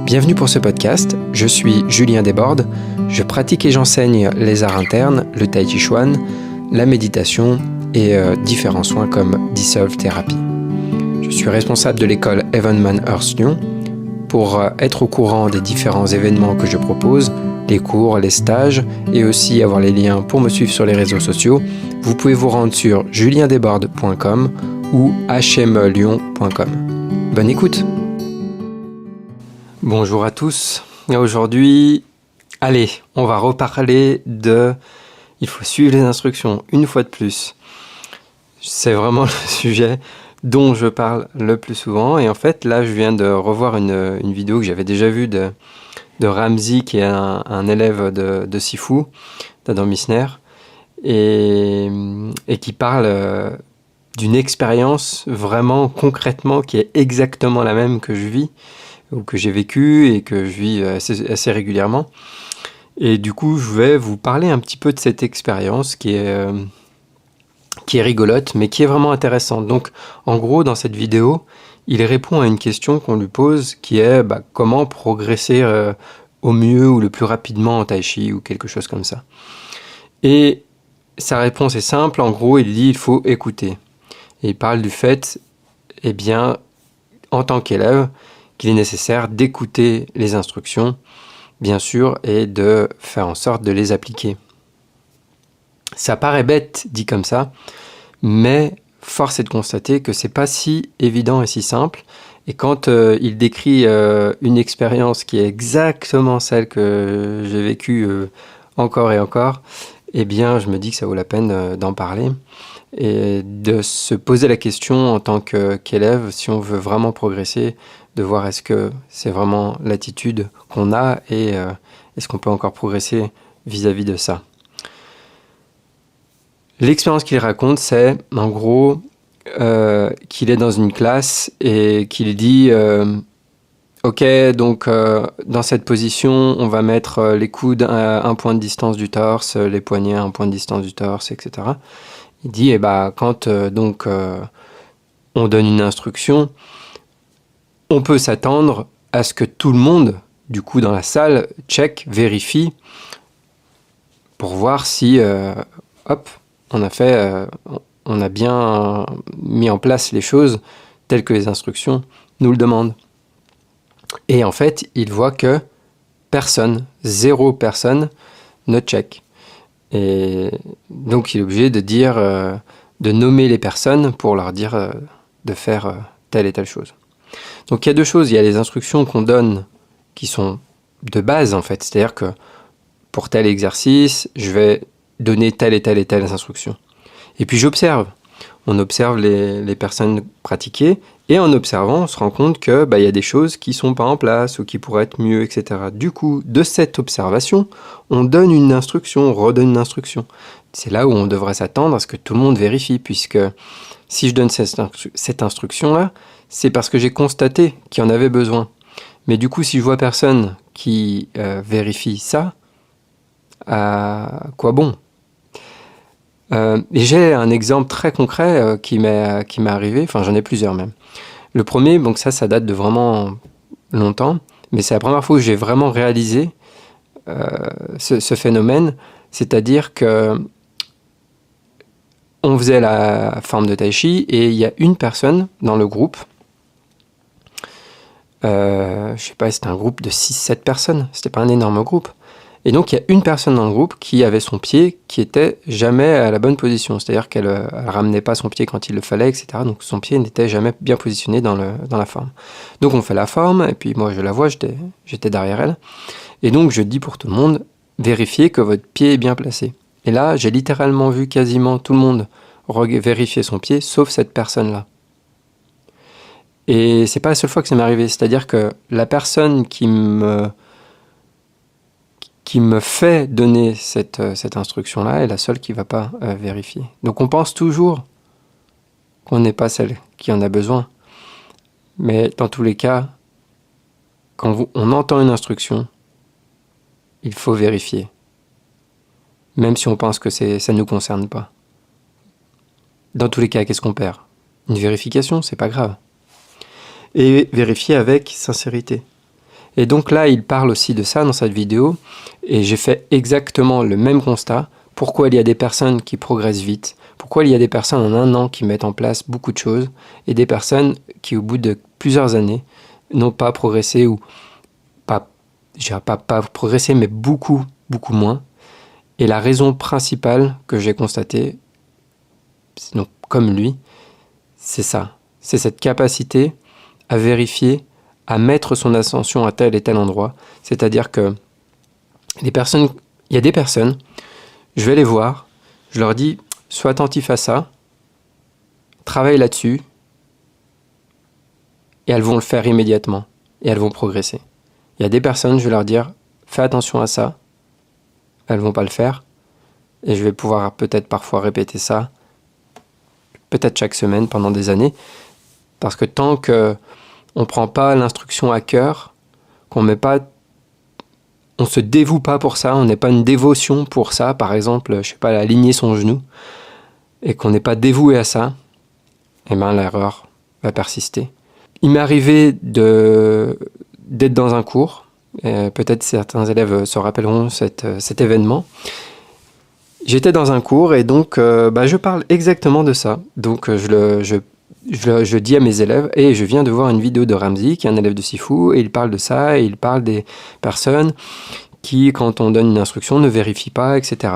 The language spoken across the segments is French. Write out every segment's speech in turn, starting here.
Bienvenue pour ce podcast, je suis Julien Desbordes, je pratique et j'enseigne les arts internes, le tai chi chuan, la méditation et différents soins comme Dissolve Therapy. Je suis responsable de l'école Evenman Earth Lyon. Pour être au courant des différents événements que je propose, les cours, les stages et aussi avoir les liens pour me suivre sur les réseaux sociaux, vous pouvez vous rendre sur juliendesbordes.com ou hmelyon.com. Bonne écoute! Bonjour à tous. Aujourd'hui, allez, on va reparler il faut suivre les instructions une fois de plus. C'est vraiment le sujet dont je parle le plus souvent. Et en fait, là, je viens de revoir une vidéo que j'avais déjà vue de Ramzi, qui est un élève de Sifu, d'Adam Missner, et qui parle d'une expérience vraiment concrètement qui est exactement la même que je vis, ou que j'ai vécu et que je vis assez régulièrement. Et du coup, je vais vous parler un petit peu de cette expérience qui est rigolote, mais qui est vraiment intéressante. Donc, en gros, dans cette vidéo, il répond à une question qu'on lui pose, qui est comment progresser au mieux ou le plus rapidement en tai chi, ou quelque chose comme ça. Et sa réponse est simple, en gros, il dit il faut écouter. Et il parle du fait, en tant qu'élève, qu'il est nécessaire d'écouter les instructions, bien sûr, et de faire en sorte de les appliquer. Ça paraît bête dit comme ça, mais force est de constater que c'est pas si évident et si simple. Et quand il décrit une expérience qui est exactement celle que j'ai vécue encore et encore, je me dis que ça vaut la peine d'en parler et de se poser la question en tant qu'élève, si on veut vraiment progresser, de voir est-ce que c'est vraiment l'attitude qu'on a et est-ce qu'on peut encore progresser vis-à-vis de ça. L'expérience qu'il raconte, c'est en gros qu'il est dans une classe et qu'il dit ok, donc dans cette position, on va mettre les coudes à un point de distance du torse, les poignets à un point de distance du torse, etc. Il dit quand on donne une instruction, on peut s'attendre à ce que tout le monde, du coup, dans la salle, vérifie pour voir si, on a bien mis en place les choses telles que les instructions nous le demandent. Et en fait, il voit que zéro personne ne check. Et donc, il est obligé de dire, de nommer les personnes pour leur dire de faire telle et telle chose. Donc il y a deux choses, il y a les instructions qu'on donne qui sont de base en fait, c'est-à-dire que pour tel exercice, je vais donner telle et telle et telle instruction. Et puis j'observe, on observe les personnes pratiquer et en observant, on se rend compte que y a des choses qui sont pas en place ou qui pourraient être mieux, etc. Du coup, de cette observation, on donne une instruction, on redonne une instruction. C'est là où on devrait s'attendre à ce que tout le monde vérifie, puisque si je donne cette instruction-là, c'est parce que j'ai constaté qu'il y en avait besoin. Mais du coup, si je vois personne qui vérifie ça, à quoi bon ? Et j'ai un exemple très concret qui m'est arrivé, enfin j'en ai plusieurs même. Le premier, donc ça date de vraiment longtemps, mais c'est la première fois que j'ai vraiment réalisé ce phénomène, c'est-à-dire que on faisait la forme de tai chi et il y a une personne dans le groupe, je sais pas, c'était un groupe de 6-7 personnes, c'était pas un énorme groupe. Et donc il y a une personne dans le groupe qui avait son pied qui était jamais à la bonne position, c'est-à-dire qu'elle ramenait pas son pied quand il le fallait, etc. Donc son pied n'était jamais bien positionné dans la forme. Donc on fait la forme, et puis moi je la vois, j'étais derrière elle. Et donc je dis pour tout le monde, vérifiez que votre pied est bien placé. Et là, j'ai littéralement vu quasiment tout le monde vérifier son pied, sauf cette personne-là. Et c'est pas la seule fois que ça m'est arrivé, c'est-à-dire que la personne qui me fait donner cette instruction-là est la seule qui va pas vérifier. Donc on pense toujours qu'on n'est pas celle qui en a besoin. Mais dans tous les cas, quand on entend une instruction, il faut vérifier. Même si on pense que ça ne nous concerne pas. Dans tous les cas, qu'est-ce qu'on perd ? Une vérification, c'est pas grave. Et vérifier avec sincérité. Et donc là, il parle aussi de ça dans cette vidéo, et j'ai fait exactement le même constat. Pourquoi il y a des personnes qui progressent vite? Pourquoi il y a des personnes en 1 an qui mettent en place beaucoup de choses, et des personnes qui, au bout de plusieurs années, n'ont pas progressé, ou pas, je dirais pas progressé, mais beaucoup moins. Et la raison principale que j'ai constatée, donc comme lui, c'est ça. C'est cette capacité à vérifier, à mettre son attention à tel et tel endroit. C'est-à-dire que il y a des personnes, je vais les voir, je leur dis, sois attentif à ça, travaille là-dessus, et elles vont le faire immédiatement, et elles vont progresser. Il y a des personnes, je vais leur dire, fais attention à ça, elles vont pas le faire, et je vais pouvoir peut-être parfois répéter ça, peut-être chaque semaine pendant des années, parce que tant qu'on ne prend pas l'instruction à cœur, qu'on se dévoue pas pour ça, on n'est pas une dévotion pour ça, par exemple, je sais pas, aligner son genou, et qu'on n'est pas dévoué à ça, eh ben l'erreur va persister. Il m'est arrivé d'être dans un cours, peut-être certains élèves se rappelleront cet événement. J'étais dans un cours et donc je parle exactement de ça. Donc je dis à mes élèves, et je viens de voir une vidéo de Ramzi, qui est un élève de Sifu, et il parle de ça, et il parle des personnes qui, quand on donne une instruction, ne vérifient pas, etc.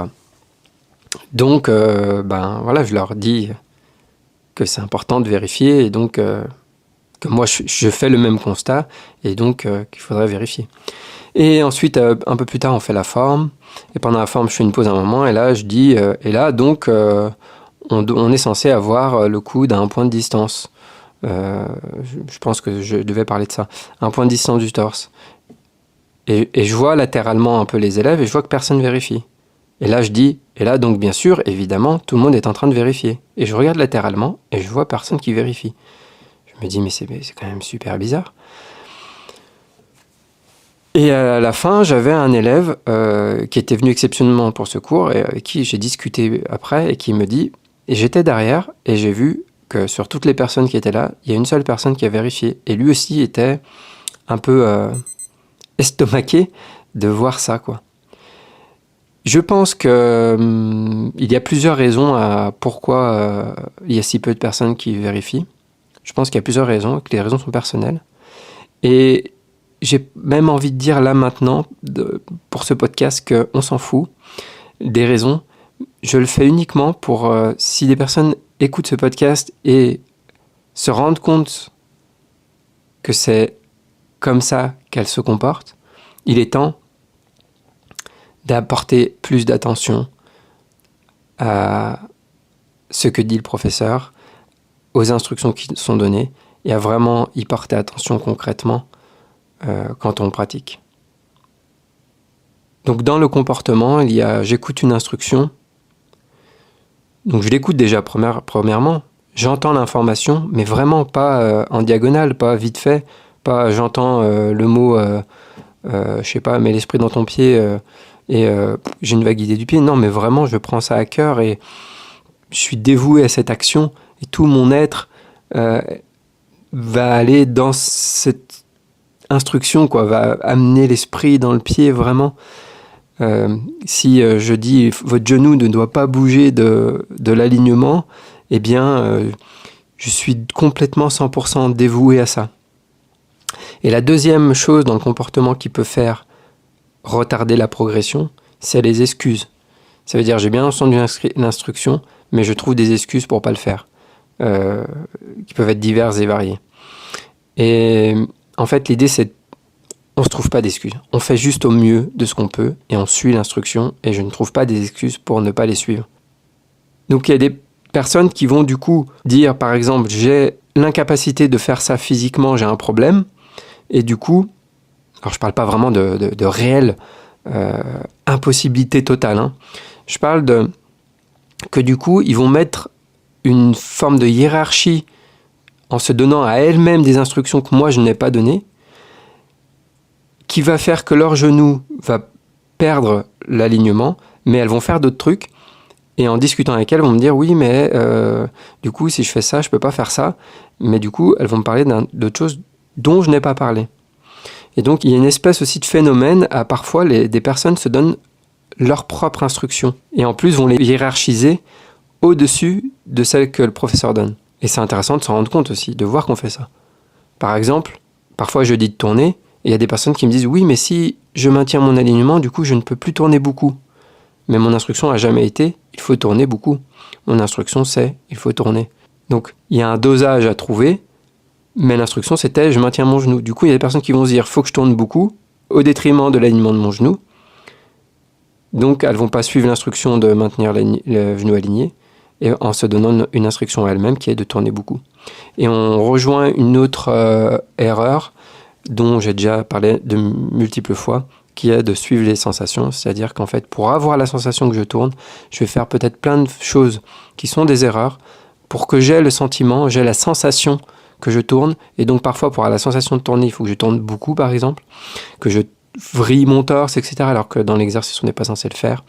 Donc, je leur dis que c'est important de vérifier, et donc que moi, je fais le même constat, et donc qu'il faudrait vérifier. Et ensuite, un peu plus tard, on fait la forme, et pendant la forme, je fais une pause un moment, et là, je dis, on est censé avoir le coude à 1 point de distance. Je pense que je devais parler de ça. 1 point de distance du torse. Et je vois latéralement un peu les élèves, et je vois que personne ne vérifie. Et là, je dis, et là, donc, bien sûr, évidemment, tout le monde est en train de vérifier. Et je regarde latéralement, et je vois personne qui vérifie. Je me dis, mais c'est quand même super bizarre. Et à la fin, j'avais un élève qui était venu exceptionnellement pour ce cours, et avec qui j'ai discuté après, et qui me dit, et j'étais derrière, et j'ai vu que sur toutes les personnes qui étaient là, il y a une seule personne qui a vérifié. Et lui aussi était un peu estomaqué de voir ça, quoi. Je pense que il y a plusieurs raisons à pourquoi il y a si peu de personnes qui vérifient. Je pense qu'il y a plusieurs raisons, que les raisons sont personnelles. Et j'ai même envie de dire là maintenant, pour ce podcast, qu'on s'en fout des raisons. Je le fais uniquement pour, si des personnes écoutent ce podcast et se rendent compte que c'est comme ça qu'elles se comportent, il est temps d'apporter plus d'attention à ce que dit le professeur, aux instructions qui sont données, et à vraiment y porter attention concrètement quand on pratique. Donc dans le comportement, il y a j'écoute une instruction. Donc je l'écoute déjà premièrement, j'entends l'information, mais vraiment pas en diagonale, pas vite fait, pas j'entends le mot, je sais pas, mets l'esprit dans ton pied et j'ai une vague idée du pied. Non, mais vraiment, je prends ça à cœur et je suis dévoué à cette action et tout mon être va aller dans cette instruction, quoi, va amener l'esprit dans le pied vraiment. Si je dis votre genou ne doit pas bouger de l'alignement, eh bien je suis complètement 100% dévoué à ça. Et la deuxième chose dans le comportement qui peut faire retarder la progression, c'est les excuses. Ça veut dire j'ai bien entendu l'instruction, mais je trouve des excuses pour pas le faire, qui peuvent être diverses et variées. Et en fait l'idée c'est on ne se trouve pas d'excuses. On fait juste au mieux de ce qu'on peut et on suit l'instruction et je ne trouve pas des excuses pour ne pas les suivre. Donc il y a des personnes qui vont du coup dire par exemple j'ai l'incapacité de faire ça physiquement, j'ai un problème et du coup, alors je parle pas vraiment de réelle impossibilité totale, hein. Je parle que du coup ils vont mettre une forme de hiérarchie en se donnant à elles-mêmes des instructions que moi je n'ai pas données, qui va faire que leur genou va perdre l'alignement, mais elles vont faire d'autres trucs, et en discutant avec elles, elles vont me dire, oui, mais du coup, si je fais ça, je peux pas faire ça, mais du coup, elles vont me parler d'autre chose dont je n'ai pas parlé. Et donc, il y a une espèce aussi de phénomène à parfois des personnes se donnent leur propre instruction. Et en plus, vont les hiérarchiser au-dessus de celles que le professeur donne. Et c'est intéressant de s'en rendre compte aussi, de voir qu'on fait ça. Par exemple, parfois je dis de tourner, et il y a des personnes qui me disent « Oui, mais si je maintiens mon alignement, du coup, je ne peux plus tourner beaucoup. » Mais mon instruction n'a jamais été « Il faut tourner beaucoup. » Mon instruction, c'est « Il faut tourner. » Donc, il y a un dosage à trouver, mais l'instruction, c'était « Je maintiens mon genou. » Du coup, il y a des personnes qui vont se dire « Il faut que je tourne beaucoup, au détriment de l'alignement de mon genou. » Donc, elles ne vont pas suivre l'instruction de maintenir le genou aligné, et en se donnant une instruction à elles-mêmes qui est de tourner beaucoup. Et on rejoint une autre erreur dont j'ai déjà parlé de multiples fois, qui est de suivre les sensations, c'est-à-dire qu'en fait, pour avoir la sensation que je tourne, je vais faire peut-être plein de choses qui sont des erreurs, pour que j'ai le sentiment, j'ai la sensation que je tourne, et donc parfois pour avoir la sensation de tourner, il faut que je tourne beaucoup par exemple, que je vrille mon torse, etc., alors que dans l'exercice on n'est pas censé le faire,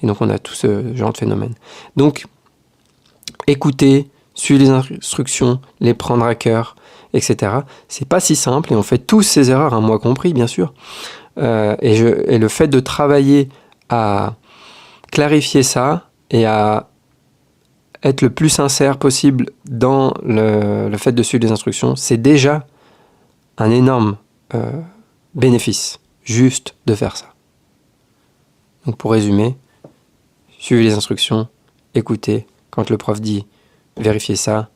et donc on a tout ce genre de phénomène. Donc, écouter, suivre les instructions, les prendre à cœur, etc. C'est pas si simple et on fait tous ces erreurs, moi compris bien sûr. Et le fait de travailler à clarifier ça et à être le plus sincère possible dans le fait de suivre les instructions, c'est déjà un énorme bénéfice, juste de faire ça. Donc pour résumer, suivez les instructions, écoutez. Quand le prof dit « vérifiez ça »,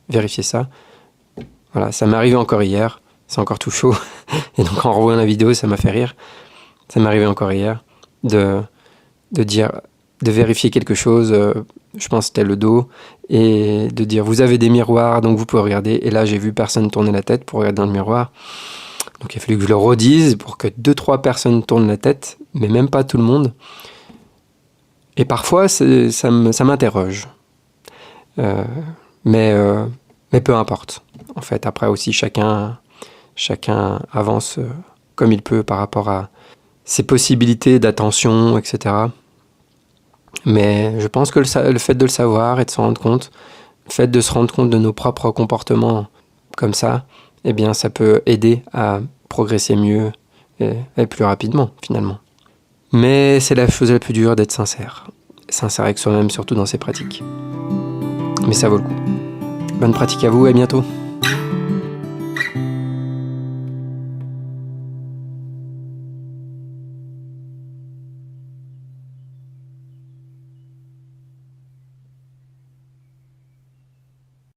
voilà, ça m'est arrivé encore hier, c'est encore tout chaud, et donc en revoyant la vidéo, ça m'a fait rire. Ça m'est arrivé encore hier de vérifier quelque chose, je pense que c'était le dos, et de dire « vous avez des miroirs, donc vous pouvez regarder », et là j'ai vu personne tourner la tête pour regarder dans le miroir. Donc il a fallu que je le redise pour que 2-3 personnes tournent la tête, mais même pas tout le monde. Et parfois, ça m'interroge. Mais peu importe. En fait, après aussi, chacun avance comme il peut par rapport à ses possibilités d'attention, etc. Mais je pense que le fait de le savoir et de s'en rendre compte, le fait de se rendre compte de nos propres comportements comme ça, eh bien, ça peut aider à progresser mieux et plus rapidement, finalement. Mais c'est la chose la plus dure d'être sincère. Sincère avec soi-même, surtout dans ses pratiques. Mais ça vaut le coup. Bonne pratique à vous et à bientôt.